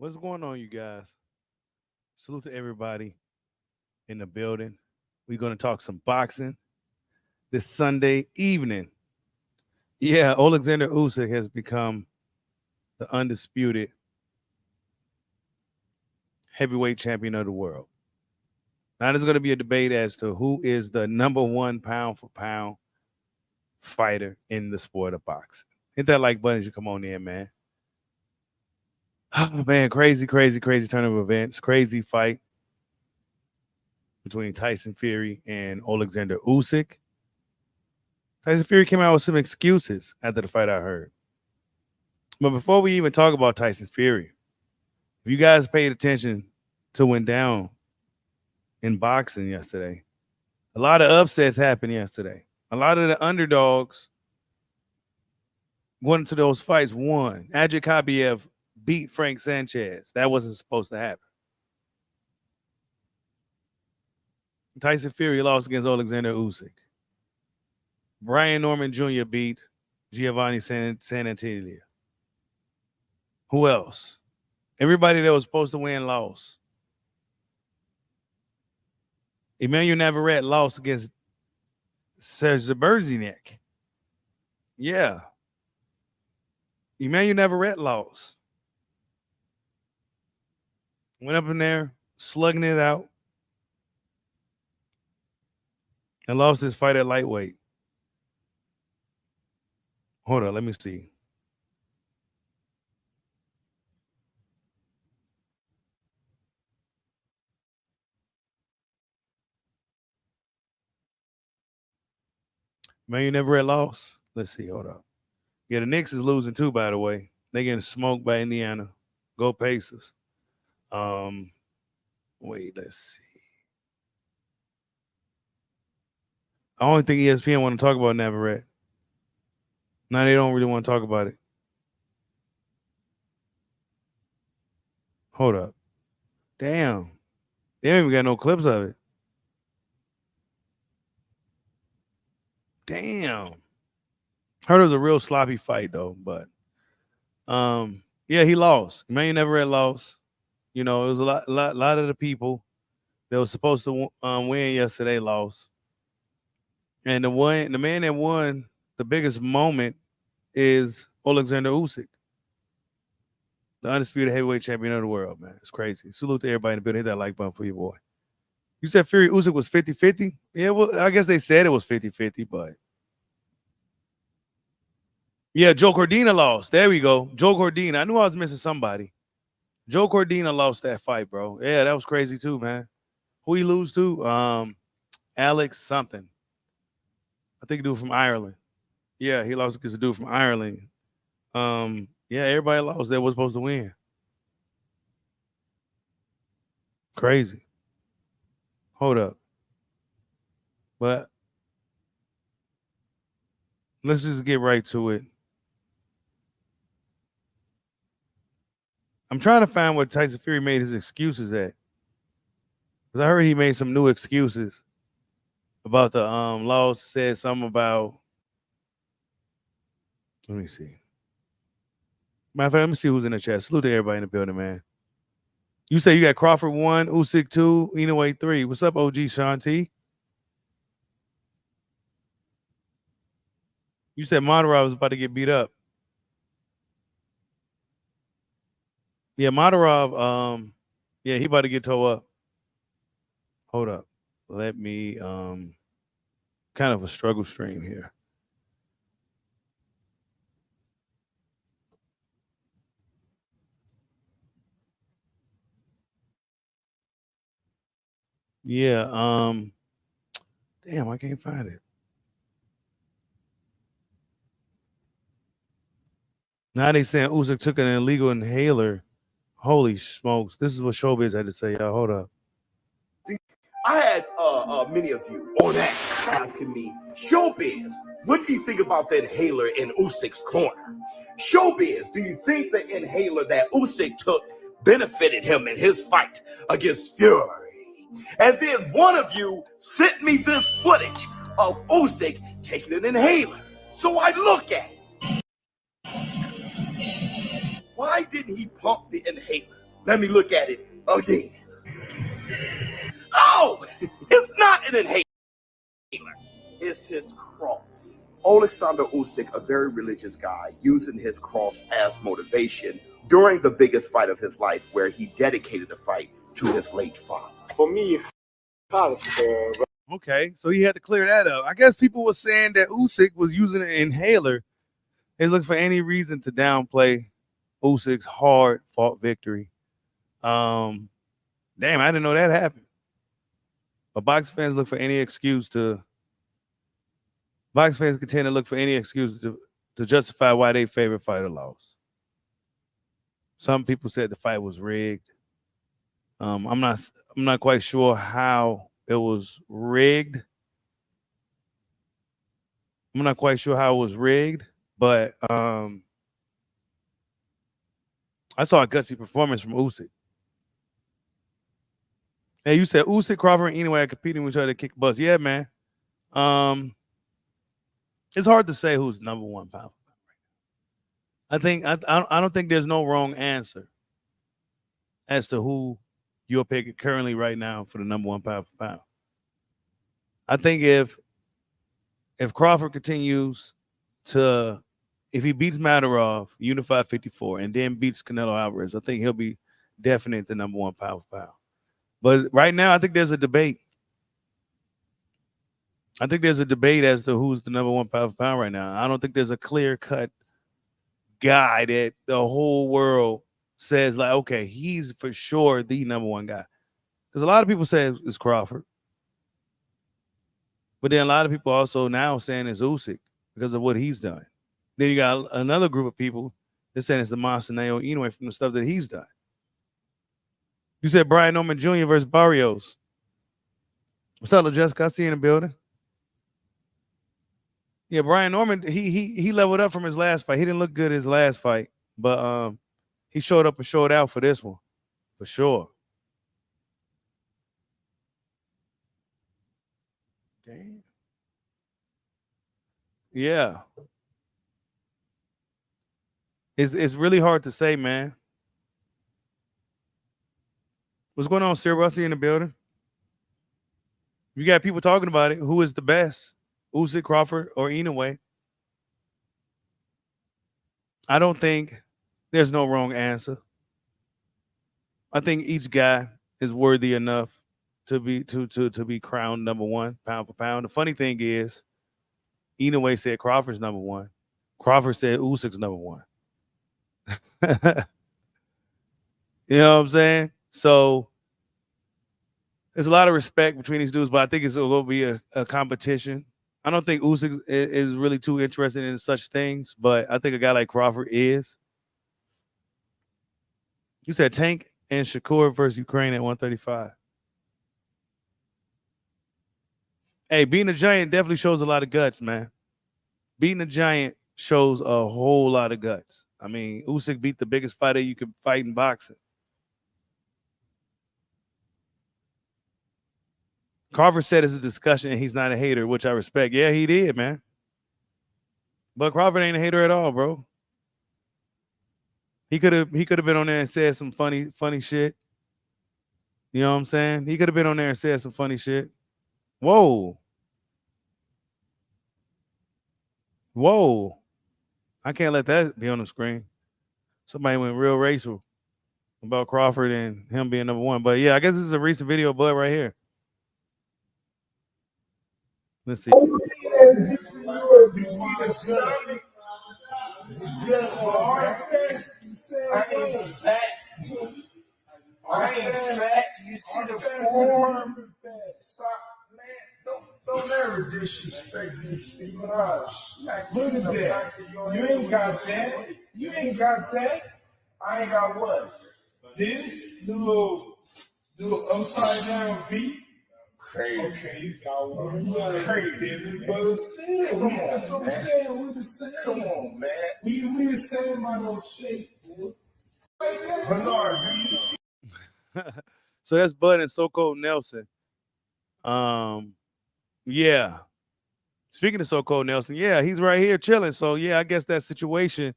What's going on, you guys? Salute to everybody in the building. We're going to talk some boxing this Sunday evening. Yeah, Alexander Usyk has become the undisputed heavyweight champion of the world. Now, there's going to be a debate as to who is the #1 pound for pound fighter in the sport of boxing. Hit that like button as you come on in, man. Oh, man, crazy turn of events. Crazy fight between Tyson Fury and Alexander Usyk. Tyson Fury came out with some excuses after the fight, I heard. But before we even talk about Tyson Fury, if you guys paid attention to what went down in boxing yesterday, a lot of upsets happened yesterday. A lot of the underdogs going into those fights won. Adrian Kabiev beat Frank Sanchez. That wasn't supposed to happen. Tyson Fury lost against Alexander Usyk. Brian Norman Jr. beat Giovanni Sanantillia. Who else? Everybody that was supposed to win lost. Emmanuel Navarrete lost against Serge Zaberzinek. Yeah. Emmanuel Navarrete lost. Went up in there, slugging it out, and lost his fight at lightweight. Hold on, let me see. Man, you never had lost. Let's see, hold up. Yeah, the Knicks is losing too, by the way. They getting smoked by Indiana. Go Pacers. Wait, let's see. I don't think ESPN want to talk about Navarrete. No, they don't really want to talk about it. Hold up. Damn. They don't even got no clips of it. Damn. Heard it was a real sloppy fight though, but yeah, he lost. Man, never had lost. You know, it was a lot of the people that was supposed to win yesterday lost. And the man that won the biggest moment is Alexander Usyk, the undisputed heavyweight champion of the world, man. It's crazy. Salute to everybody in the building. Hit that like button for your boy. You said Fury Usyk was 50-50? Yeah, well, I guess they said it was 50-50, but yeah, Joe Cordina lost. There we go. Joe Cordina. I knew I was missing somebody. Joe Cordina lost that fight, bro. Yeah, that was crazy too, man. Who he lose to? Alex something. I think a dude from Ireland. Yeah, he lost against a dude from Ireland. Yeah, everybody lost that was supposed to win. Crazy. Hold up. But let's just get right to it. I'm trying to find what Tyson Fury made his excuses at. Because I heard he made some new excuses about the loss, said something about, let me see. Matter of fact, let me see who's in the chat. Salute to everybody in the building, man. You say you got Crawford 1, Usyk 2, Inoue 3. What's up, OG Sean T? You said Madarov was about to get beat up. Yeah, Madarov, yeah, he about to get towed up. Hold up. Let me kind of a struggle stream here. Yeah, damn, I can't find it. Now they saying Usyk took an illegal inhaler. Holy smokes. This is what Showbiz had to say, y'all. Hold up. I had many of you on X asking me, Showbiz, what do you think about the inhaler in Usyk's corner? Showbiz, do you think the inhaler that Usyk took benefited him in his fight against Fury? And then one of you sent me this footage of Usyk taking an inhaler. So I look at it. Why didn't he pump the inhaler? Let me look at it again. Oh, it's not an inhaler. It's his cross. Alexander Usyk, a very religious guy, using his cross as motivation during the biggest fight of his life, where he dedicated the fight to his late father. For me, Okay, so he had to clear that up. I guess people were saying that Usyk was using an inhaler. They look for any reason to downplay Usyk's hard-fought victory. Damn, I didn't know that happened. But boxing fans look for any excuse to. Boxing fans continue to look for any excuse to justify why their favorite fighter lost. Some people said the fight was rigged. I'm not quite sure how it was rigged. I'm not quite sure how it was rigged, but I saw a gutsy performance from Usyk. Hey, you said Usyk, Crawford, and Inoue are competing with each other to kick butts. Yeah, man. It's hard to say who's number one pound for pound right now. I don't think there's no wrong answer as to who you're picking currently right now for the number one pound for pound. I think if Crawford continues to, if he beats Madarov, unified 54, and then beats Canelo Alvarez, I think he'll be definite the number one pound for pound. But right now, I think there's a debate. I think there's a debate as to who's the number one pound for pound right now. I don't think there's a clear-cut guy that the whole world says, like, okay, he's for sure the number one guy. Because a lot of people say it's Crawford. But then a lot of people also now saying it's Usyk because of what he's done. Then you got another group of people that saying it's the monster Inoue from the stuff that he's done. You said Brian Norman Jr. versus Barrios. What's up, Jessica? I see you in the building. Yeah, Brian Norman, he leveled up from his last fight. He didn't look good his last fight, but he showed up and showed out for this one, for sure. Damn. Yeah. It's really hard to say, man. What's going on, Sir? I see you in the building. You got people talking about it. Who is the best? Usyk, Crawford, or Inoue? I don't think there's no wrong answer. I think each guy is worthy enough to be crowned number one, pound for pound. The funny thing is, Inoue said Crawford's number one. Crawford said Usyk's number one. You know what I'm saying? So there's a lot of respect between these dudes, but I think it's going to be a competition. I don't think Usyk is really too interested in such things, but I think a guy like Crawford is. You said Tank and Shakur versus Ukraine at 135. Hey, beating a giant definitely shows a lot of guts, man. Beating a giant shows a whole lot of guts. I mean, Usyk beat the biggest fighter you could fight in boxing. Crawford said it's a discussion and he's not a hater, which I respect. Yeah, he did, man. But Crawford ain't a hater at all, bro. He could have been on there and said some funny shit. You know what I'm saying? He could have been on there and said some funny shit. Whoa. Whoa. I can't let that be on the screen. Somebody went real racial about Crawford and him being number one. But yeah, I guess this is a recent video, bud, right here. Let's see. you see the sun? I ain't fat. I ain't fat. You see the form? Stop, man. Don't ever disrespect me, Stephen. Look at that. You ain't got that. You ain't got that. I ain't got what? This? The little upside down beat? Crazy. Okay, he's got one. Crazy. But still, that's what I'm saying. We the same. Come on, man. We the same on those shape, dude. Bernard, do you see? So that's Bud and So-Called Nelson. Yeah. Speaking of So-Called Nelson, yeah, he's right here chilling. So yeah, I guess that situation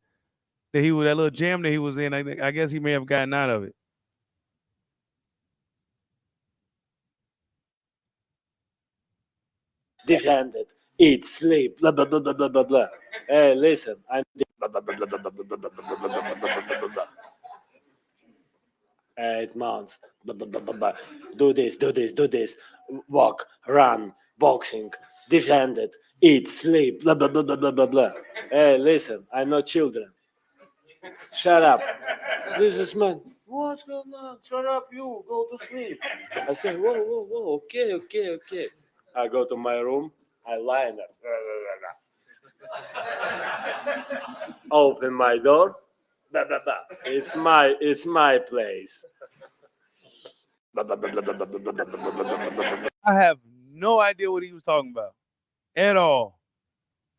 that little jam that he was in, I guess he may have gotten out of it. defended, eat, sleep, blah, blah, blah, blah, blah, blah, blah. Hey, listen, I'm blah, blah, blah, blah, blah, blah, blah, blah, blah, blah, blah, blah, blah, blah, blah. 8 months, blah, blah, blah, blah, blah. Do this, do this, do this. Walk, run, boxing, defended, eat, sleep, blah, blah, blah, blah, blah, blah, blah. Hey, listen, I'm not children. Shut up. This is man. What's going on? Shut up, you. Go to sleep. I say, whoa, whoa, whoa. Okay, okay, okay. I go to my room. I lie there. Open my door. Blah, blah, blah. It's my place. Blah, blah, blah, blah, blah, blah, blah, blah, blah, blah, blah, blah. I have no idea what he was talking about at all.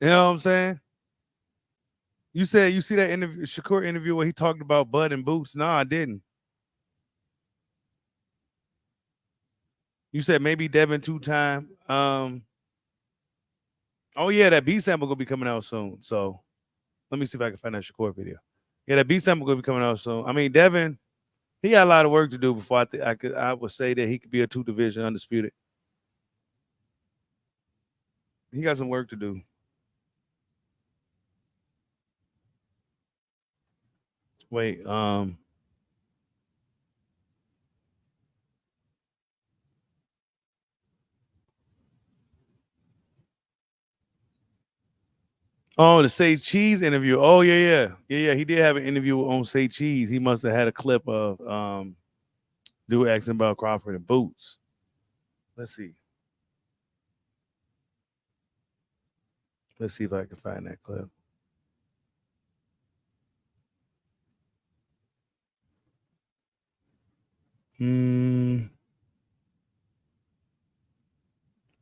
You know what I'm saying? You said you see that interview, Shakur interview where he talked about Bud and Boots. No, I didn't. You said maybe Devin 2-time. Oh yeah, that B sample gonna be coming out soon. So let me see if I can find that Shakur video. Yeah, that B sample gonna be coming out soon. I mean, Devin, he got a lot of work to do before I would say that he could be a 2 division undisputed. He got some work to do. Wait, oh, the Say Cheese interview. Oh, yeah. He did have an interview on Say Cheese. He must have had a clip of dude asking about Crawford and Boots. Let's see. Let's see if I can find that clip.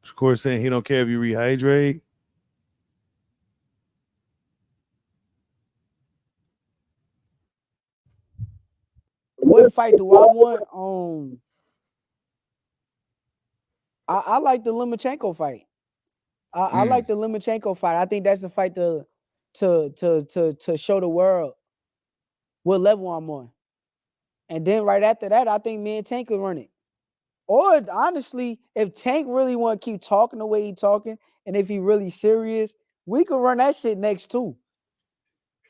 Of course, saying he don't care if you rehydrate. What fight do I want? I like the Lomachenko fight. I like the Lomachenko fight. I think that's the fight to show the world what level I'm on. And then right after that, I think me and Tank could run it. Or honestly, if Tank really want to keep talking the way he talking, and if he really serious, we could run that shit next too.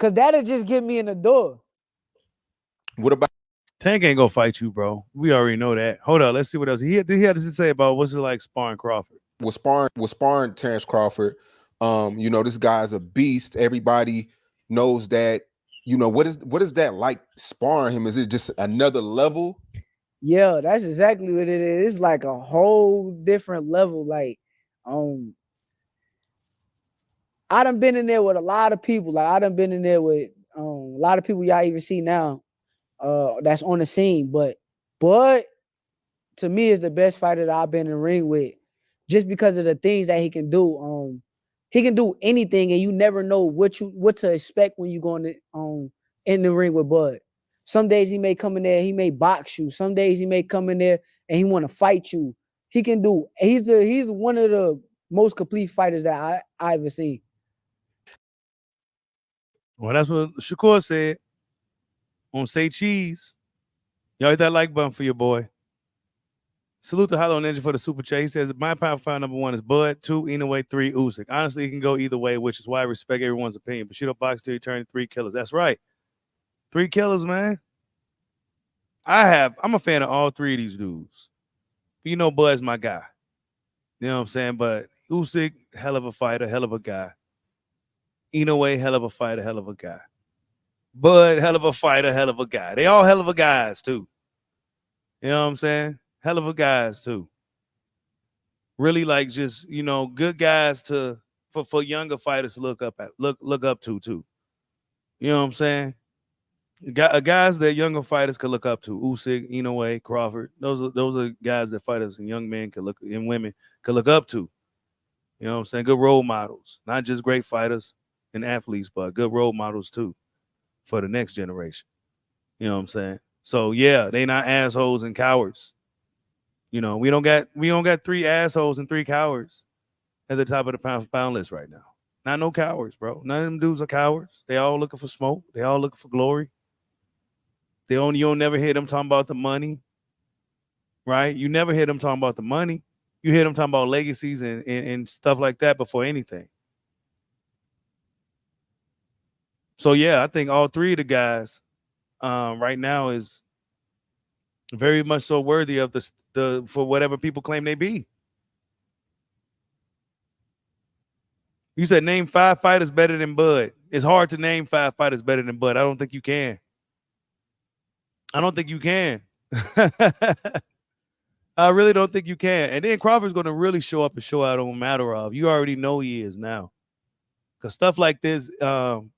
Cause that'll just get me in the door. What about Tank ain't gonna fight you, bro. We already know that. Hold on, let's see what else he had to say about what's it like sparring Crawford. was sparring Terrence Crawford? This guy's a beast. Everybody knows that. What is that like sparring him? Is it just another level? Yeah, that's exactly what it is. It's like a whole different level. Like, I done been in there with a lot of people. Like, I done been in there with a lot of people y'all even see now that's on the scene. But to me is the best fighter that I've been in the ring with, just because of the things that he can do. He can do anything, and you never know what to expect when you go in the ring with Bud. Some days he may come in there, he may box you. Some days he may come in there and he want to fight you. He can do. He's one of the most complete fighters that I ever seen. Well, that's what Shakur said on Say Cheese. Y'all hit that like button for your boy. Salute to Hollow Ninja for the super chat. He says, my pound for pound number 1 is Bud, 2, Inoue, 3, Usyk. Honestly, it can go either way, which is why I respect everyone's opinion. But Bushido box till he turned 3 killers. That's right. 3 killers, man. I'm a fan of all 3 of these dudes. But Bud's my guy. You know what I'm saying? But Usyk, hell of a fighter, hell of a guy. Inoue, hell of a fighter, hell of a guy. Bud, hell of a fighter, hell of a guy. They all hell of a guys, too. You know what I'm saying? Hell of a guys, too. Really, like, just, good guys for younger fighters to look up to, too. You know what I'm saying? Guys that younger fighters could look up to. Usyk, Inoue, Crawford. Those are guys that fighters and young men and women could look up to. You know what I'm saying? Good role models. Not just great fighters and athletes, but good role models, too, for the next generation. You know what I'm saying? So, yeah, they not assholes and cowards. We don't got 3 assholes and 3 cowards at the top of the pound for pound list right now. Not no cowards, bro. None of them dudes are cowards. They all looking for smoke. They all looking for glory. You'll never hear them talking about the money, right? You never hear them talking about the money. You hear them talking about legacies and stuff like that before anything. So yeah, I think all three of the guys right now is very much so worthy of the for whatever people claim they be. You said name 5 fighters better than Bud. It's hard to name 5 fighters better than Bud. I don't think you can. I don't think you can. I really don't think you can. And then Crawford's going to really show up and show out on Matarov. You already know he is now. Because stuff like this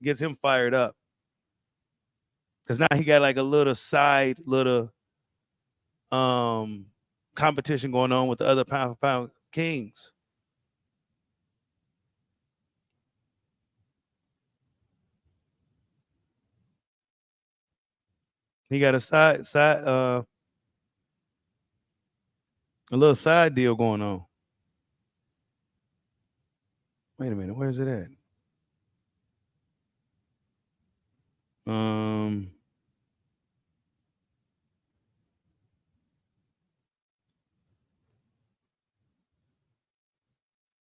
gets him fired up. Because now he got like a little side, little competition going on with the other pound for pound kings. He got a little side deal going on. Wait a minute, where's it at?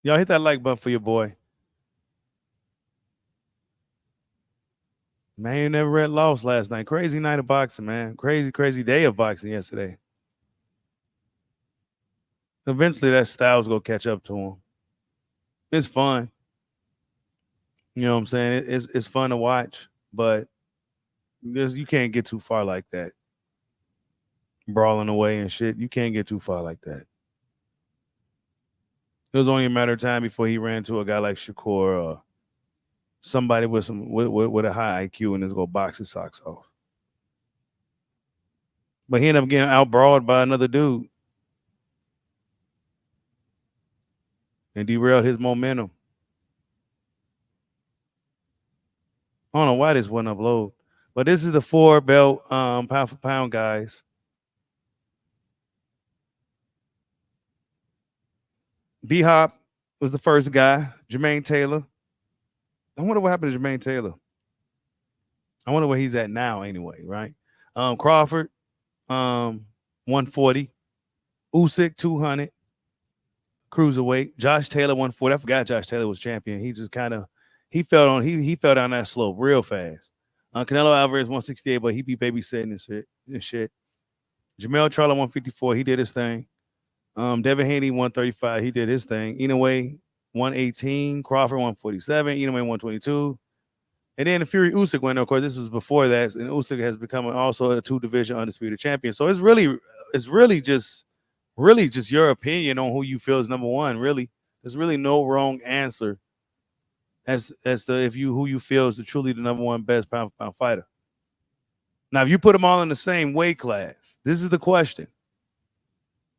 Y'all hit that like button for your boy. Man, you never read lost last night. Crazy night of boxing, man. Crazy day of boxing yesterday. Eventually that style's gonna catch up to him. It's fun. You know what I'm saying? It's fun to watch, but you can't get too far like that. Brawling away and shit. You can't get too far like that. It was only a matter of time before he ran to a guy like Shakur or somebody with a high IQ and just go box his socks off. But he ended up getting outbrawled by another dude and derailed his momentum. I don't know why this wouldn't upload, but this is the 4 belt pound for pound guys. B-Hop was the first guy. Jermaine Taylor. I wonder what happened to Jermaine Taylor. I wonder where he's at now anyway, right? Crawford, 140. Usyk, 200. Cruiserweight. Josh Taylor, 140. I forgot Josh Taylor was champion. He just kind of, he fell down that slope real fast. Canelo Alvarez, 168, but he be babysitting and shit. Jamel Charlo, 154. He did his thing. Devin Haney, 135. He did his thing. Inoue, 118. Crawford, 147. Inoue, 122. And then the Fury Usyk went. Of course, this was before that, and Usyk has become also a 2-division undisputed champion. So it's really just your opinion on who you feel is number one. Really, there's really no wrong answer as to who you feel is truly the number one best pound for pound fighter. Now, if you put them all in the same weight class, this is the question.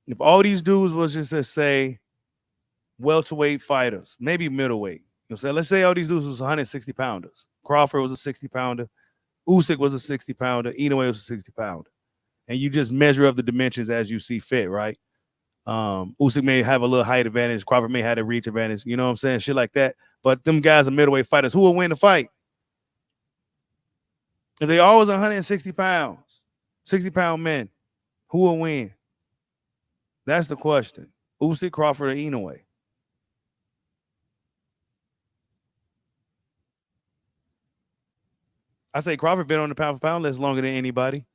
If all these dudes was just to say welterweight fighters, maybe middleweight, let's say all these dudes was 160 pounders. Crawford was a 60 pounder. Usyk was a 60 pounder. Inoue was a 60 pounder. And you just measure up the dimensions as you see fit, right? Usyk may have a little height advantage. Crawford may have a reach advantage. You know what I'm saying? Shit like that. But them guys are middleweight fighters. Who will win the fight? If they always 160 pounds, 60-pound men, who will win? That's the question. Usyk, Crawford, or Inoue? I say Crawford been on the pound for pound list longer than anybody.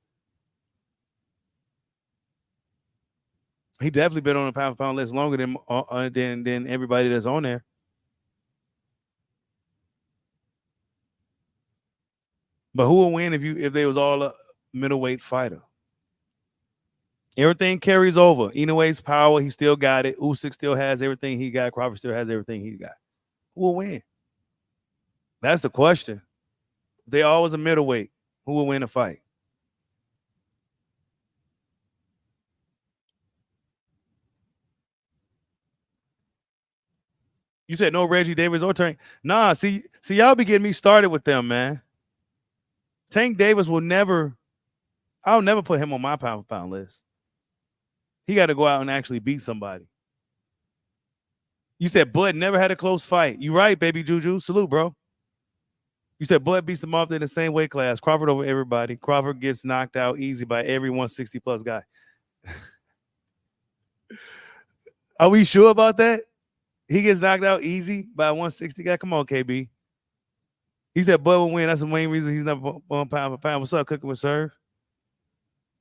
He definitely been on the pound for pound list longer than everybody that's on there. But who will win if they was all a middleweight fighter? Everything carries over. Inoue's power, he still got it. Usyk still has everything he got. Crawford still has everything he got. Who will win? That's the question. They always a middleweight. Who will win a fight? You said no Reggie Davis or Tank. Nah, see, y'all be getting me started with them, man. Tank Davis will never, I'll never put him on my pound for pound list. He got to go out and actually beat somebody. You said Bud never had a close fight. You right, baby Juju. Salute, bro. You said Bud beats them off in the same weight class. Crawford over everybody. Crawford gets knocked out easy by every 160-plus guy. Are we sure about that? He gets knocked out easy by a 160 guy. Come on, KB. He said Bud will win. That's the main reason he's not on pound for pound. What's up, Cooking with Serve?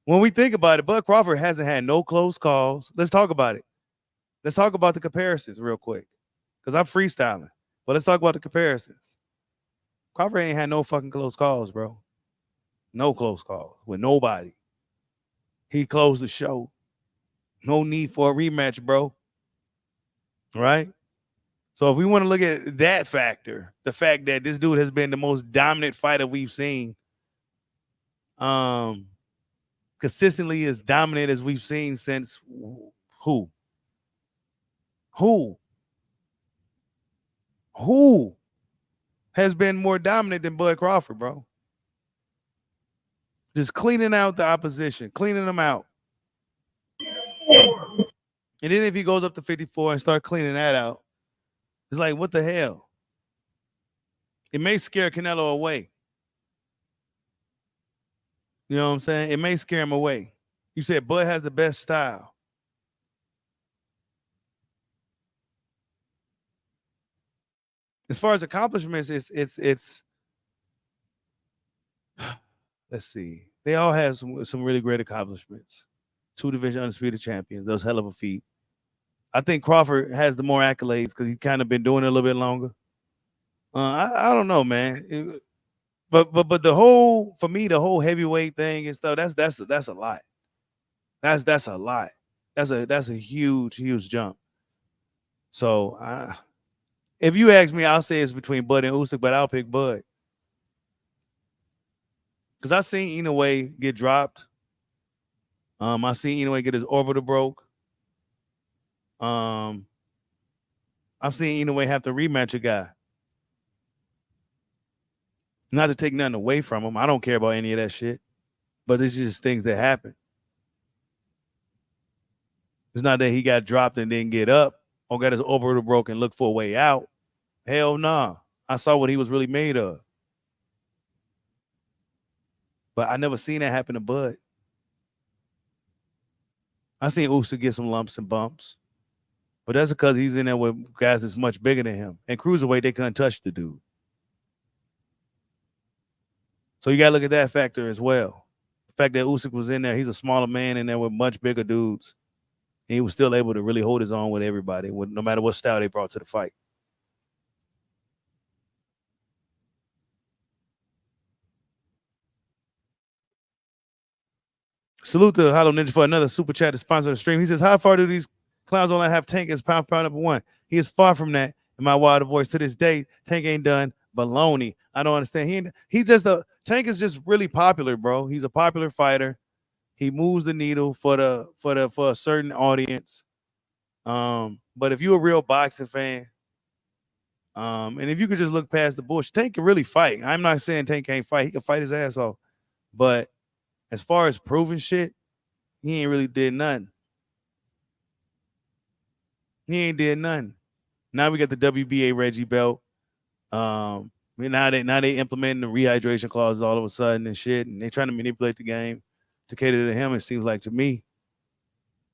When we think about it, Bud Crawford hasn't had no close calls. Let's talk about it. Let's talk about the comparisons real quick. Because I'm freestyling. But let's talk about the comparisons. Crawford ain't had no fucking close calls, bro. No close calls with nobody. He closed the show. No need for a rematch, bro. Right? So if we want to look at that factor, the fact that this dude has been the most dominant fighter we've seen, consistently as dominant as we've seen since who? Who has been more dominant than Bud Crawford, bro? Just cleaning out the opposition, cleaning them out. And then if he goes up to 54 and start cleaning that out, it's like, what the hell? It may scare Canelo away. You know what I'm saying? It may scare him away. You said Bud has the best style. As far as accomplishments, it's let's see. They all have some really great accomplishments. 2 division undisputed champions. Those hell of a feat. I think Crawford has the more accolades because he's kind of been doing it a little bit longer. I don't know, man. But the whole, for me, the whole heavyweight thing and stuff, that's a lot. That's a lot. That's a huge jump. So if you ask me, I'll say it's between Bud and Usyk, but I'll pick Bud. Because I've seen Inoue get dropped. I've seen Inoue get his orbital broke. I've seen Inoue have to rematch a guy. Not to take nothing away from him. I don't care about any of that shit. But it's just things that happen. It's not that he got dropped and didn't get up or got his orbital broke and looked for a way out. Hell nah. I saw what he was really made of. But I never seen that happen to Bud. I seen Usyk get some lumps and bumps. But that's because he's in there with guys that's much bigger than him. And cruiserweight, they couldn't touch the dude. So you got to look at that factor as well. The fact that Usyk was in there, he's a smaller man in there with much bigger dudes. And he was still able to really hold his own with everybody, no matter what style they brought to the fight. Salute to Hollow Ninja for another super chat to sponsor the stream. He says, how far do these clowns only have Tank as pound for pound number 1? He is far from that. In my wilder voice, to this day, Tank ain't done baloney. I don't understand. Tank is just really popular, bro. He's a popular fighter. He moves the needle for a certain audience. But if you're a real boxing fan, and if you could just look past the bullshit, Tank can really fight. I'm not saying Tank can't fight. He can fight his ass off. But as far as proving shit, he ain't really did nothing. He ain't did nothing. Now we got the WBA Reggie belt. Now they implementing the rehydration clauses all of a sudden and shit, and they trying to manipulate the game to cater to him. It seems like to me,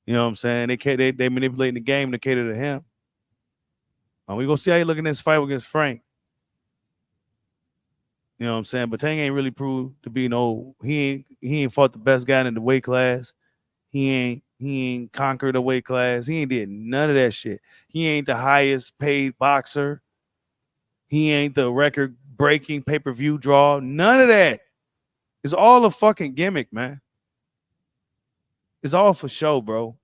you know what I'm saying? They manipulating the game to cater to him. We gonna see how he look in this fight against Frank. You know what I'm saying? But Tank ain't really proved to be he ain't fought the best guy in the weight class. He ain't conquered a weight class. He ain't did none of that shit. He ain't the highest paid boxer. He ain't the record breaking pay-per-view draw. None of that. It's all a fucking gimmick, man. It's all for show, bro.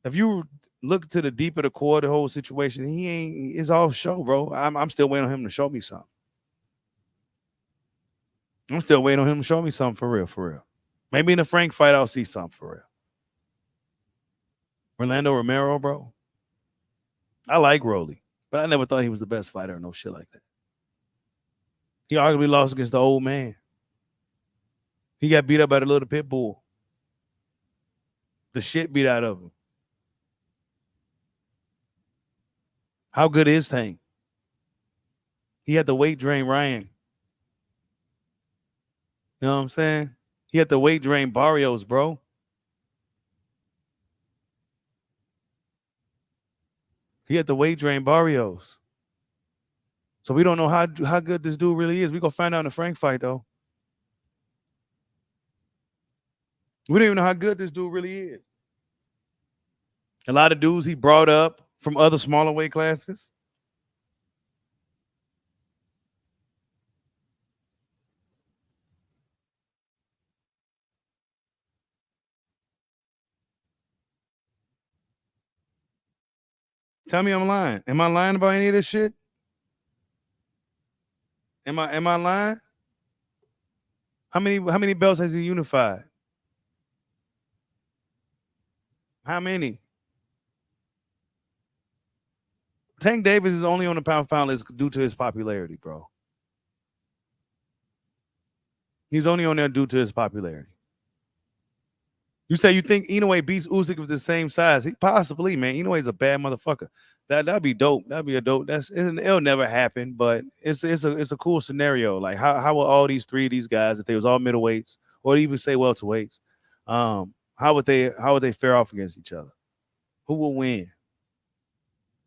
If you look to the deep of the core of the whole situation, it's all show, bro. I'm still waiting on him to show me something. I'm still waiting on him to show me something for real. Maybe in the Frank fight, I'll see something for real. Orlando Romero, bro. I like Rolly, but I never thought he was the best fighter or no shit like that. He arguably lost against the old man. He got beat up by the little pit bull. The shit beat out of him. How good is Tank? He had the weight drain Ryan. You know what I'm saying? He had the weight drain Barrios, bro. He had the weight drain Barrios. So we don't know how good this dude really is. We gonna find out in the Frank fight though. We don't even know how good this dude really is. A lot of dudes he brought up from other smaller weight classes. Tell me I'm lying. Am I lying about any of this shit? Am I lying? How many belts has he unified? How many? Tank Davis is only on the pound for pound list due to his popularity, bro. He's only on there due to his popularity. You say you think Inoue beats Usyk with the same size? He possibly, man. Inoue's a bad motherfucker. That'd be dope. That'd be a dope. It'll never happen, but it's a cool scenario. Like how will all these guys, if they was all middleweights or even say welterweights, how would they fare off against each other? Who will win?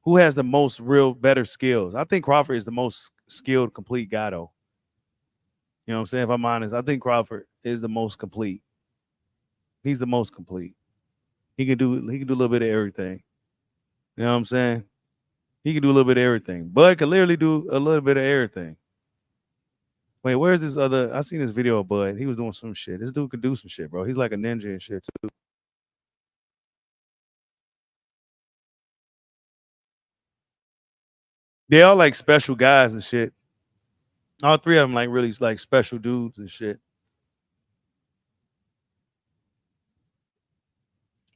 Who has the most real better skills? I think Crawford is the most skilled, complete guy though. You know what I'm saying? If I'm honest, I think Crawford is the most complete. He's the most complete. He can do a little bit of everything. You know what I'm saying? He can do a little bit of everything. Bud can literally do a little bit of everything. Wait, where's this other? I seen this video of Bud. He was doing some shit. This dude could do some shit, bro. He's like a ninja and shit too. They all like special guys and shit. All three of them like really like special dudes and shit.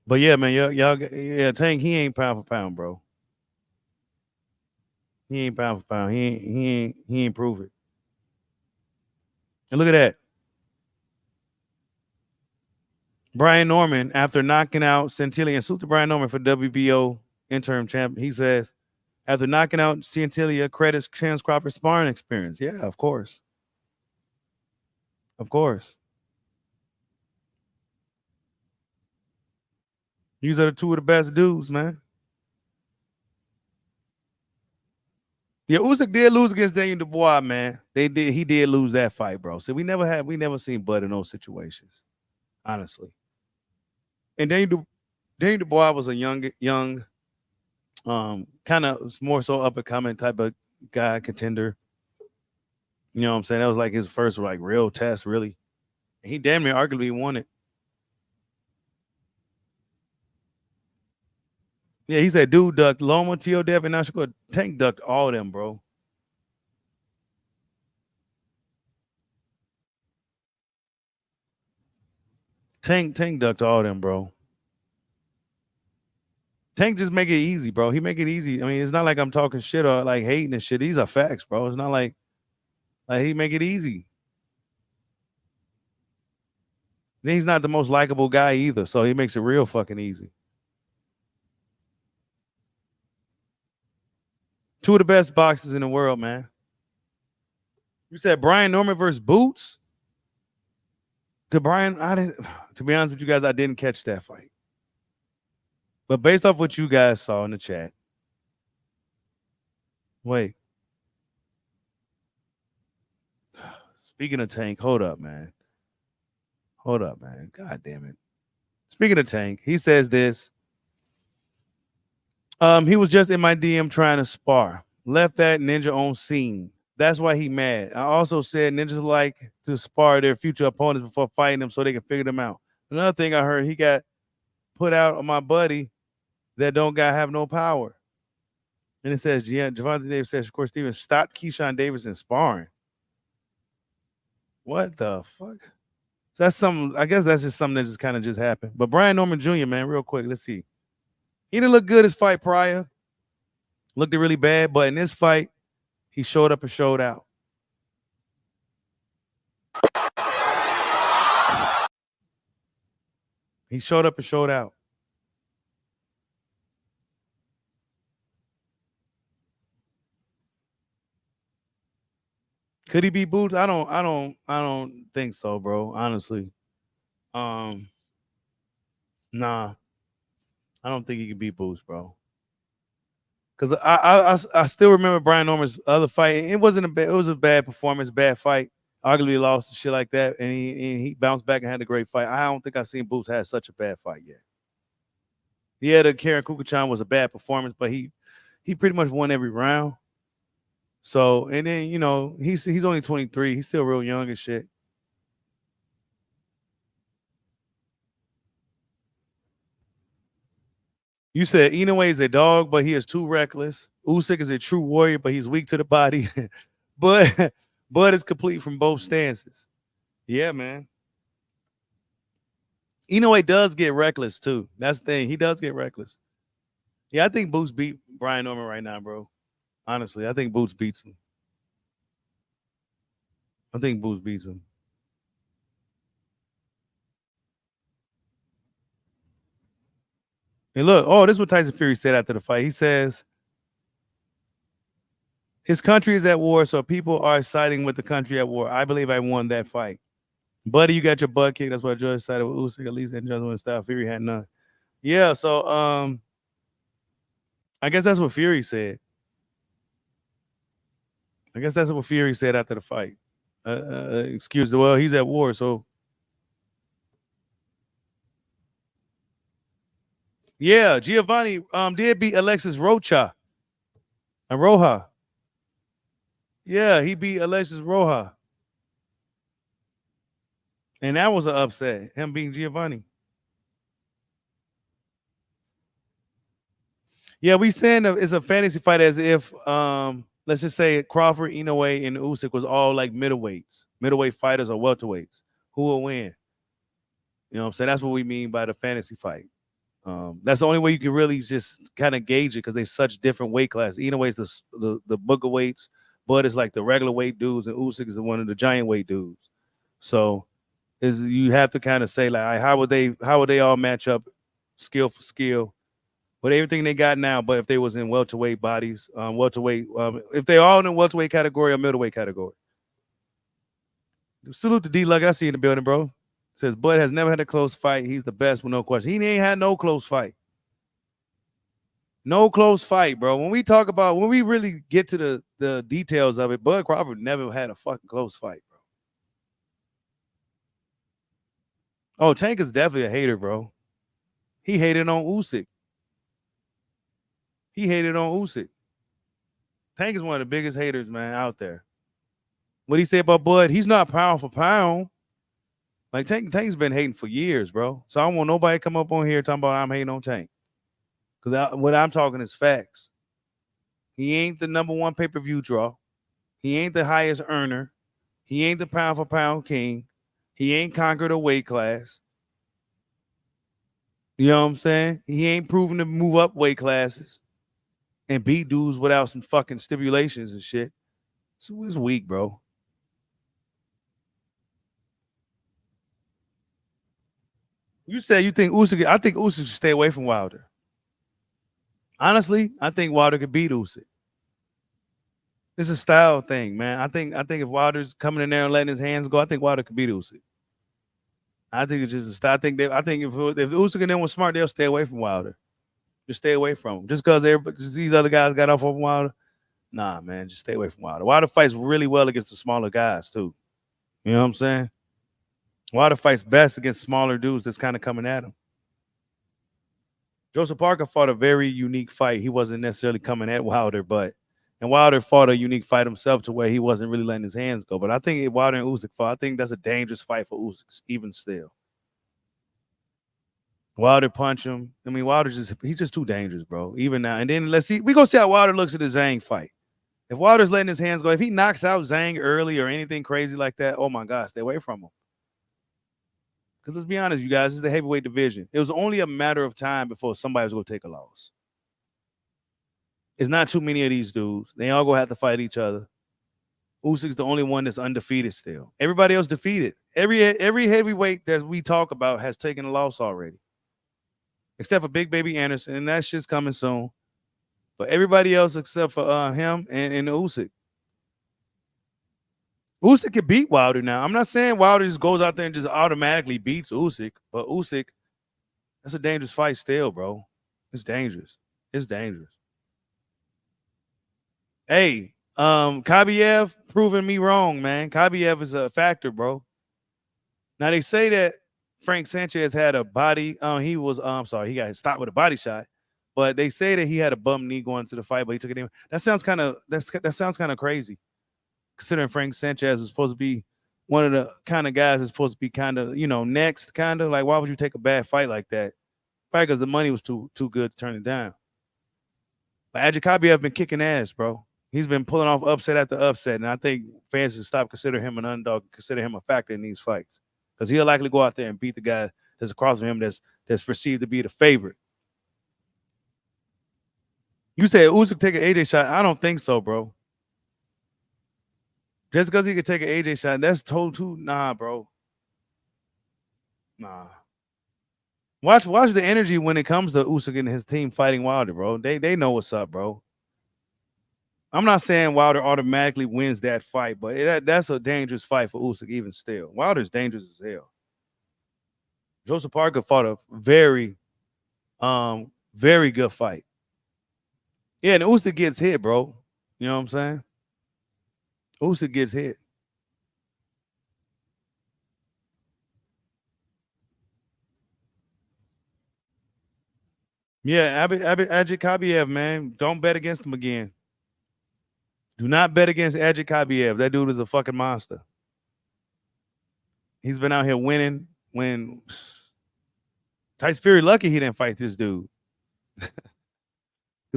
But yeah, man, yeah, Tank, he ain't pound for pound, bro. He ain't pound for pound. He ain't prove it. And look at that. Brian Norman, after knocking out Centilla, and salute to Brian Norman for WBO interim champ, he says, after knocking out Centilla, credits Chance Crawford's sparring experience. Yeah, of course. Of course. These are the two of the best dudes, man. Yeah, Usyk did lose against Daniel Dubois, man. He did lose that fight, bro. So we never seen Bud in those situations, honestly. And Daniel Dubois was a young, kind of more so up and coming type of guy, contender. You know what I'm saying? That was like his first like real test, really. And he damn near arguably won it. Yeah, he said, dude ducked Loma, T.O. Dev, and Shakur. Tank ducked all of them, bro. Tank ducked all of them, bro. Tank just make it easy, bro. He make it easy. I mean, it's not like I'm talking shit or like hating and shit. These are facts, bro. It's not like he make it easy. Then he's not the most likable guy either, so he makes it real fucking easy. Two of the best boxers in the world, man. You said Brian Norman versus Boots? Could Brian? I didn't. To be honest with you guys, I didn't catch that fight. But based off what you guys saw in the chat, wait. Speaking of Tank, hold up, man. Hold up, man. God damn it. Speaking of Tank, he says this. He was just in my DM trying to spar. Left that ninja on scene. That's why he mad. I also said ninjas like to spar their future opponents before fighting them so they can figure them out. Another thing I heard, he got put out on my buddy that don't have no power. And it says, yeah, Javante Davis says, Shakur Stevenson stopped Keyshawn Davis in sparring. What the fuck? So that's something, I guess that's just something that just kind of just happened. But Brian Norman Jr., man, real quick, let's see. He didn't look good his fight prior. Looked really bad, but in this fight, he showed up and showed out. He showed up and showed out. Could he beat Boots? I don't think so, bro. Honestly. Nah. I don't think he could beat Boots, bro. Because I still remember Brian Norman's other fight. It wasn't it was a bad performance, bad fight. Arguably lost and shit like that, and he bounced back and had a great fight. I don't think I've seen Boots have such a bad fight yet. Yeah, the Karen Kukuchan was a bad performance, but he pretty much won every round. So, and then he's only 23. He's still real young and shit. You said Inoue is a dog, but he is too reckless. Usyk is a true warrior, but he's weak to the body. but is complete from both stances. Yeah, man. Inoue does get reckless too. That's the thing. He does get reckless. Yeah, I think Boots beat Brian Norman right now, bro. Honestly, I think Boots beats him. I think Boots beats him. And look, this is what Tyson Fury said after the fight. He says, his country is at war, so people are siding with the country at war. I believe I won that fight. Buddy, you got your butt kicked. That's what Judge said with Usyk. At least in judgment style, Fury had none. Yeah, so I guess that's what Fury said. I guess that's what Fury said after the fight. Excuse me. Well, he's at war, so yeah, Giovanni did beat Alexis Rocha. Roja. Yeah, he beat Alexis Roja. And that was an upset, him being Giovanni. Yeah, we saying it's a fantasy fight as if let's just say Crawford, Inoue, and Usyk was all like middleweights, middleweight fighters or welterweights. Who will win? You know what I'm saying? That's what we mean by the fantasy fight. That's the only way you can really just kind of gauge it because they're such different weight classes. Inoue is the booger weights, Bud is like the regular weight dudes, and Usyk is one of the giant weight dudes. So you have to kind of say like how would they all match up skill for skill with everything they got now, but if they was in welterweight bodies, if they all in the welterweight category or middleweight category. Salute to D-Luck. I see you in the building, bro. Says Bud has never had a close fight. He's the best with no question. He ain't had no close fight. No close fight, bro. When we really get to the details of it, Bud Crawford never had a fucking close fight, bro. Oh, Tank is definitely a hater, bro. He hated on Usyk. Tank is one of the biggest haters, man, out there. What he say about Bud? He's not pound for pound. Like Tank's been hating for years, bro. So I don't want nobody to come up on here talking about I'm hating on Tank. Because what I'm talking is facts. He ain't the #1 pay-per-view draw. He ain't the highest earner. He ain't the pound for pound king. He ain't conquered a weight class. You know what I'm saying? He ain't proven to move up weight classes and beat dudes without some fucking stipulations and shit. So it's weak, bro. You said you think Usyk. I think Usyk should stay away from Wilder. Honestly, I think Wilder could beat Usyk. It's a style thing, man. I think if Wilder's coming in there and letting his hands go, I think Wilder could beat Usyk. I think it's just a style. I think if Usyk and them was smart, they'll stay away from Wilder. Just stay away from him. Just because these other guys got off on Wilder. Nah, man, just stay away from Wilder. Wilder fights really well against the smaller guys, too. You know what I'm saying? Wilder fights best against smaller dudes that's kind of coming at him. Joseph Parker fought a very unique fight. He wasn't necessarily coming at Wilder, and Wilder fought a unique fight himself to where he wasn't really letting his hands go. But I think if Wilder and Usyk fought, I think that's a dangerous fight for Usyk, even still. Wilder punch him. I mean, he's just too dangerous, bro. Even now. And then let's see. We're going to see how Wilder looks at the Zhang fight. If Wilder's letting his hands go, if he knocks out Zhang early or anything crazy like that, oh my God, stay away from him. Because let's be honest, you guys, this is the heavyweight division. It was only a matter of time before somebody was going to take a loss. It's not too many of these dudes. They all going to have to fight each other. Usyk's the only one that's undefeated still. Everybody else defeated. Every heavyweight that we talk about has taken a loss already. Except for Big Baby Anderson, and that shit's coming soon. But everybody else except for him and Usyk. Usyk can beat Wilder now. I'm not saying Wilder just goes out there and just automatically beats Usyk, but Usyk, that's a dangerous fight still, bro. It's dangerous. It's dangerous. Hey, Khabib proving me wrong, man. Khabib is a factor, bro. Now they say that Frank Sanchez had a body. He was. I'm sorry, he got stopped with a body shot. But they say that he had a bum knee going into the fight, but he took it in. That sounds kind of that sounds kind of crazy, considering Frank Sanchez was supposed to be one of the kind of guys that's supposed to be kind of next, kind of like why would you take a bad fight like that? Probably because the money was too good to turn it down. But Adjikabi have been kicking ass, bro. He's been pulling off upset after upset, and I think fans should stop considering him an underdog, consider him a factor in these fights, because he'll likely go out there and beat the guy that's across from him that's perceived to be the favorite. You said Usyk take an AJ shot. I don't think so, bro. Just because he could take an AJ shot, that's total. Nah, bro. Nah. Watch the energy when it comes to Usyk and his team fighting Wilder, bro. They know what's up, bro. I'm not saying Wilder automatically wins that fight, but that's a dangerous fight for Usyk even still. Wilder's dangerous as hell. Joseph Parker fought a very good fight. Yeah, and Usyk gets hit, bro. You know what I'm saying? Usyk gets hit. Yeah, Adjikabiev, man. Don't bet against him again. Do not bet against Adjikabiev. That dude is a fucking monster. He's been out here winning when Tyson Fury lucky he didn't fight this dude. Because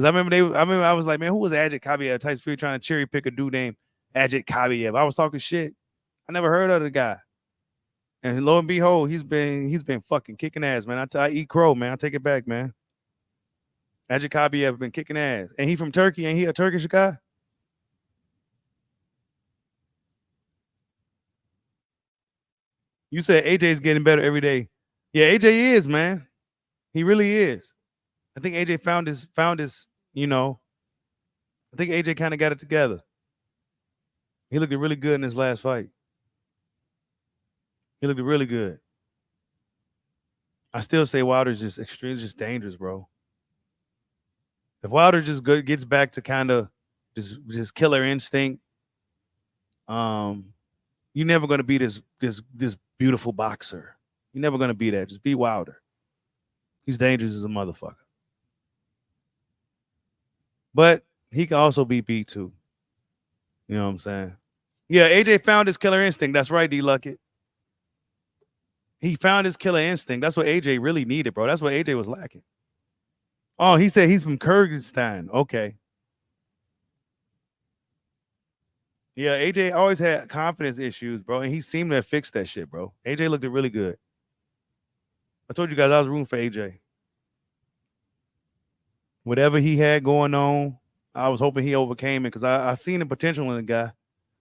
I remember I was like, man, who was Adjikabiev? Tyson Fury trying to cherry pick a dude named Adjikabiev. I was talking shit. I never heard of the guy. And lo and behold, he's been fucking kicking ass, man. I eat crow, man. I take it back, man. Adjikabiev been kicking ass. And he from Turkey. Ain't he a Turkish guy? You said AJ's getting better every day. Yeah, AJ is, man. He really is. I think AJ found his, I think AJ kind of got it together. He looked really good in his last fight. He looked really good. I still say Wilder's just extremely just dangerous, bro. If Wilder just gets back to kind of just killer instinct, you're never gonna be this beautiful boxer. You're never gonna be that. Just be Wilder. He's dangerous as a motherfucker. But he can also be beat too. You know what I'm saying? Yeah, AJ found his killer instinct. That's right, D Luckett. He found his killer instinct. That's what AJ really needed, bro. That's what AJ was lacking. Oh, he said he's from Kyrgyzstan. Okay. Yeah, AJ always had confidence issues, bro, and he seemed to have fixed that shit, bro. AJ looked really good. I told you guys I was rooting for AJ. Whatever he had going on, I was hoping he overcame it because I seen the potential in the guy,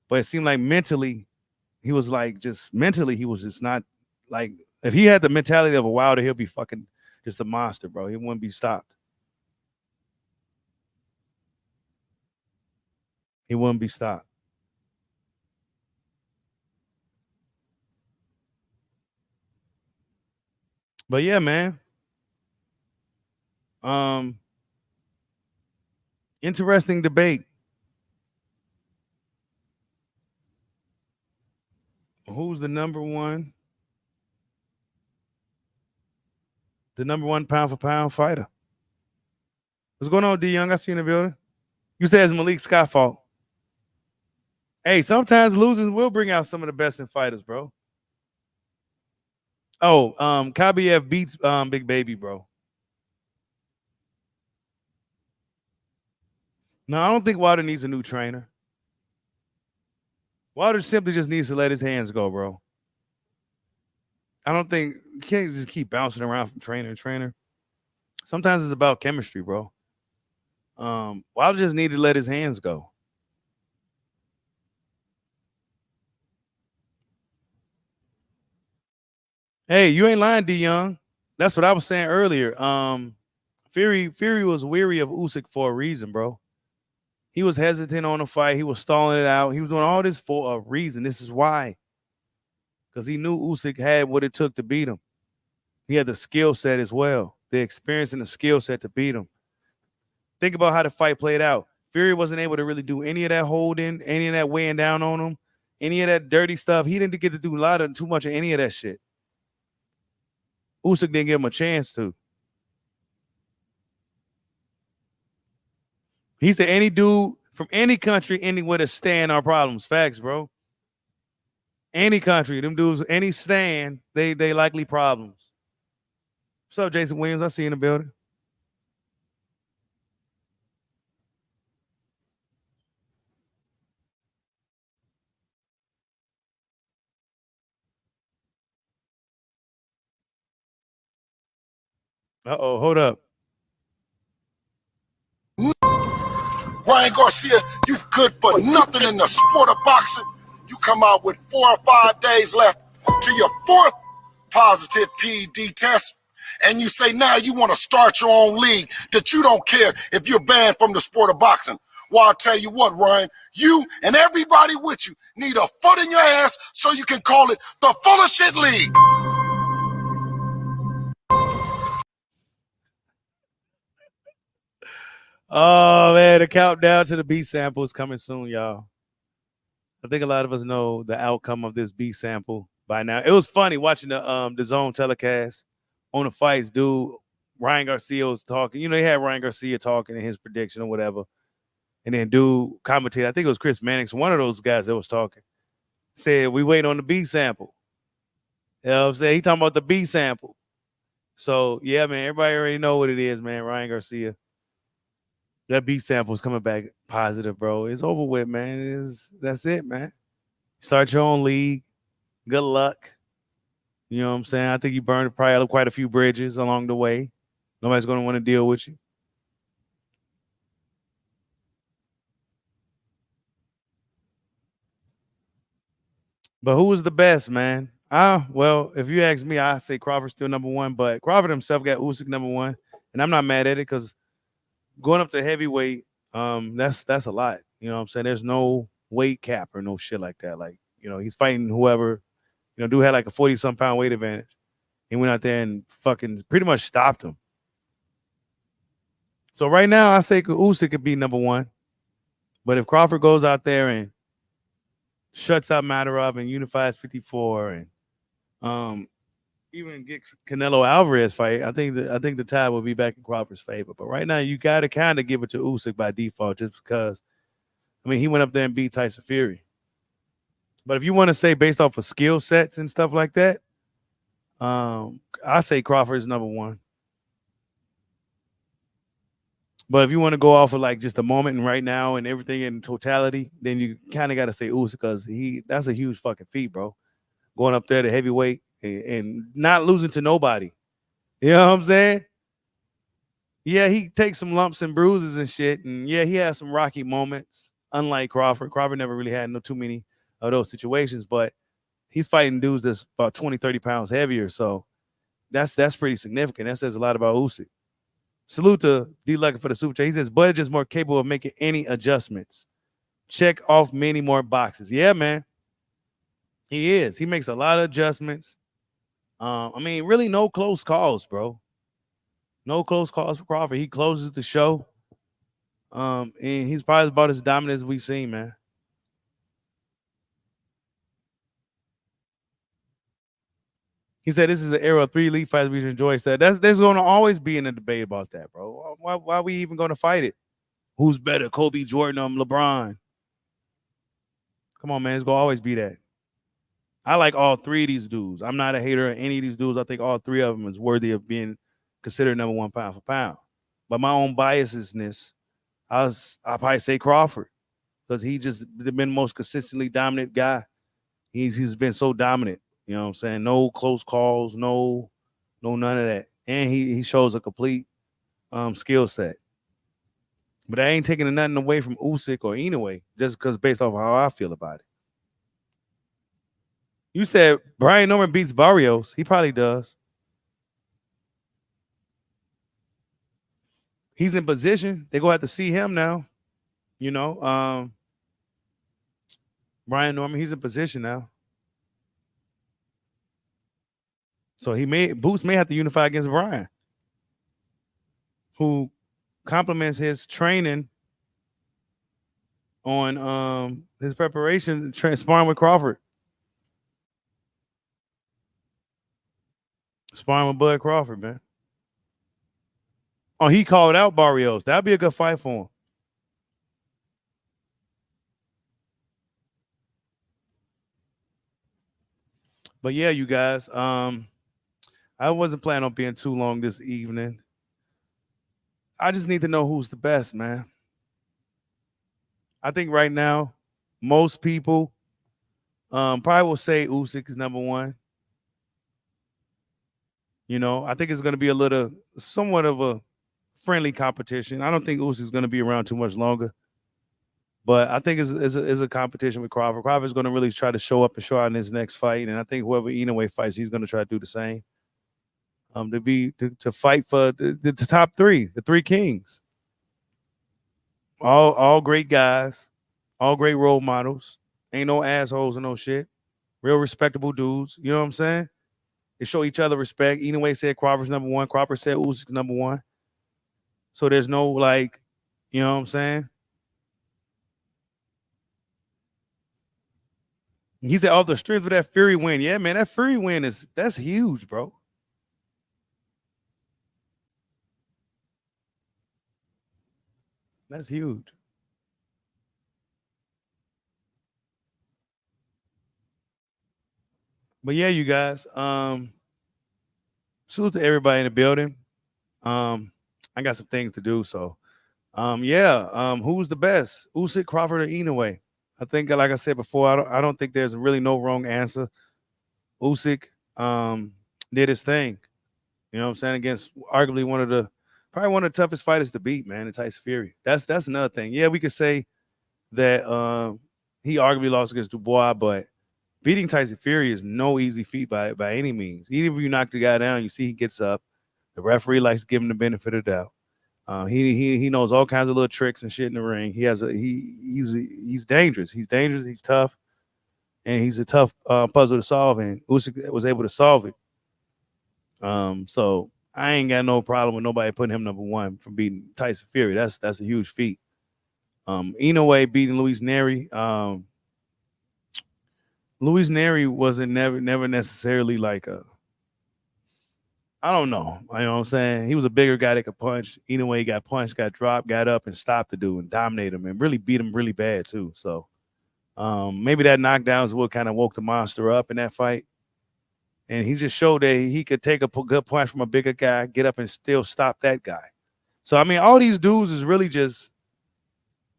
but it seemed like mentally, he was just not like, if he had the mentality of a Wilder, he'll be fucking just a monster, bro. He wouldn't be stopped. He wouldn't be stopped. But yeah, man. Interesting debate. Who's the number one? The number one pound for pound fighter. What's going on, D Young? I see you in the building. You said it's Malik Scott fault. Hey, sometimes losing will bring out some of the best in fighters, bro. Oh, Khabib beats Big Baby, bro. No, I don't think Wilder needs a new trainer. Wilder simply just needs to let his hands go, bro. I don't think you can't just keep bouncing around from trainer to trainer. Sometimes it's about chemistry, bro. Wilder just need to let his hands go. Hey, you ain't lying, D Young. That's what I was saying earlier. Fury was weary of Usyk for a reason, bro. He was hesitant on the fight. He was stalling it out. He was doing all this for a reason. This is why. Because he knew Usyk had what it took to beat him. He had the skill set as well. The experience and the skill set to beat him. Think about how the fight played out. Fury wasn't able to really do any of that holding, any of that weighing down on him, any of that dirty stuff. He didn't get to do too much of any of that shit. Usyk didn't give him a chance to. He said any dude from any country, anywhere to stand our problems. Facts, bro. Any country, them dudes, any stand, they likely problems. What's up, Jason Williams? I see you in the building. Uh-oh, hold up. Ryan Garcia, you good for nothing in the sport of boxing. You come out with 4 or 5 days left to your 4th positive PED test, and you say now you want to start your own league, that you don't care if you're banned from the sport of boxing. Well, I'll tell you what, Ryan, you and everybody with you need a foot in your ass so you can call it the Full of Shit League. Oh, man, the countdown to the B sample is coming soon, y'all. I think a lot of us know the outcome of this B sample by now. It was funny watching the Zone telecast on the fights, dude. Ryan Garcia was talking. You know, they had Ryan Garcia talking in his prediction or whatever. And then dude commentated, I think it was Chris Mannix, one of those guys that was talking, said, we wait on the B sample. You know what I'm saying? He talking about the B sample. So, yeah, man, everybody already know what it is, man. Ryan Garcia. That B sample is coming back positive, bro. It's over with, man. That's it, man. Start your own league. Good luck. You know what I'm saying? I think you burned probably quite a few bridges along the way. Nobody's going to want to deal with you. But who was the best, man? Well, if you ask me, I say Crawford's still number 1, but Crawford himself got Usyk number 1, and I'm not mad at it because going up to heavyweight, that's a lot. You know what I'm saying? There's no weight cap or no shit like that. Like, you know, he's fighting whoever, you know, dude had like a 40-some pound weight advantage. He went out there and fucking pretty much stopped him. So right now, I say Usyk could be number 1. But if Crawford goes out there and shuts out Matarov and unifies 54 and even get Canelo Alvarez fight, I think the tide will be back in Crawford's favor. But right now, you got to kind of give it to Usyk by default, just because, I mean, he went up there and beat Tyson Fury. But if you want to say based off of skill sets and stuff like that, I say Crawford is number 1. But if you want to go off of like just the moment and right now and everything in totality, then you kind of got to say Usyk, because that's a huge fucking feat, bro. Going up there to heavyweight and not losing to nobody. You know what I'm saying? Yeah, he takes some lumps and bruises and shit. And yeah, he has some rocky moments, unlike Crawford. Crawford never really had too many of those situations, but he's fighting dudes that's about 20, 30 pounds heavier. So that's pretty significant. That says a lot about Usyk. Salute to D. Lucky for the super chat. He says, Bud is just more capable of making any adjustments. Check off many more boxes. Yeah, man. He is. He makes a lot of adjustments. I mean, really no close calls, bro. No close calls for Crawford. He closes the show. And he's probably about as dominant as we've seen, man. He said this is the era of 3 elite fights we enjoy. Said there's going to always be in a debate about that, bro. Why are we even going to fight it? Who's better, Kobe, Jordan, or LeBron? Come on, man. It's going to always be that. I like all 3 of these dudes. I'm not a hater of any of these dudes. I think all 3 of them is worthy of being considered number 1 pound for pound. But my own biasness, I'll probably say Crawford, because he just been the most consistently dominant guy. He's been so dominant. You know what I'm saying? No close calls, no none of that. And he shows a complete skill set. But I ain't taking nothing away from Usyk or Inoue, just because based off how I feel about it. You said Brian Norman beats Barrios. He probably does. He's in position. They're going to have to see him now. You know, Brian Norman, he's in position now. So Boots may have to unify against Brian, who complements his training on his preparation sparring with Crawford. Sparring with Bud Crawford, man. Oh, he called out Barrios. That'd be a good fight for him. But yeah, you guys, I wasn't planning on being too long this evening. I just need to know who's the best, man. I think right now, most people probably will say Usyk is number one. You know, I think it's going to be somewhat of a friendly competition. I don't think Usyk's going to be around too much longer. But I think it's a competition with Crawford. Crawford's going to really try to show up and show out in his next fight. And I think whoever Inoue fights, he's going to try to do the same. To fight for the top three, the three kings. All great guys, all great role models. Ain't no assholes or no shit. Real respectable dudes. You know what I'm saying? They show each other respect. Inoue said Crawford's number one. Crawford said Usyk's number one. So there's no like, you know what I'm saying? He said, "Oh, the strength of that Fury win." Yeah, man, that Fury win that's huge, bro. That's huge. But yeah, you guys. Salute to everybody in the building. I got some things to do, so who's the best? Usyk, Crawford, or Inoue? I think, like I said before, I don't think there's really no wrong answer. Usyk did his thing. You know what I'm saying? Against arguably probably one of the toughest fighters to beat, man, in Tyson Fury. That's another thing. Yeah, we could say that he arguably lost against Dubois, but beating Tyson Fury is no easy feat by any means. Even if you knock the guy down, you see he gets up. The referee likes to give him the benefit of the doubt. He knows all kinds of little tricks and shit in the ring. He's dangerous. He's dangerous. He's tough, and he's a tough puzzle to solve. And Usyk was able to solve it. So I ain't got no problem with nobody putting him number one from beating Tyson Fury. That's a huge feat. Inoue beating Luis Neri. Luis Neri wasn't never necessarily like I don't know. You know what I'm saying? He was a bigger guy that could punch. Inoue got punched, got dropped, got up, and stopped the dude and dominated him and really beat him really bad too. So maybe that knockdown is what kind of woke the monster up in that fight. And he just showed that he could take a good punch from a bigger guy, get up and still stop that guy. So, I mean, all these dudes is really just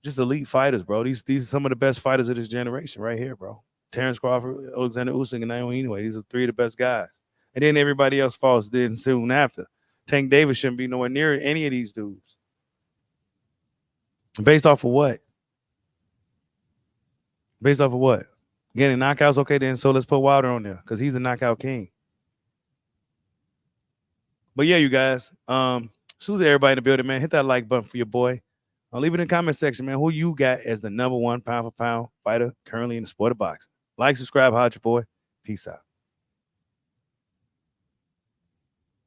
elite fighters, bro. These are some of the best fighters of this generation right here, bro. Terrence Crawford, Alexander Usyk, and Inoue. These are three of the best guys. And then everybody else falls then soon after. Tank Davis shouldn't be nowhere near any of these dudes. Based off of what? Based off of what? Getting knockouts, okay, then so let's put Wilder on there because he's the knockout king. But yeah, you guys, salute to everybody in the building, man. Hit that like button for your boy. I'll leave it in the comment section, man. Who you got as the number one pound for pound fighter currently in the sport of boxing? Like, subscribe, hot your boy. Peace out.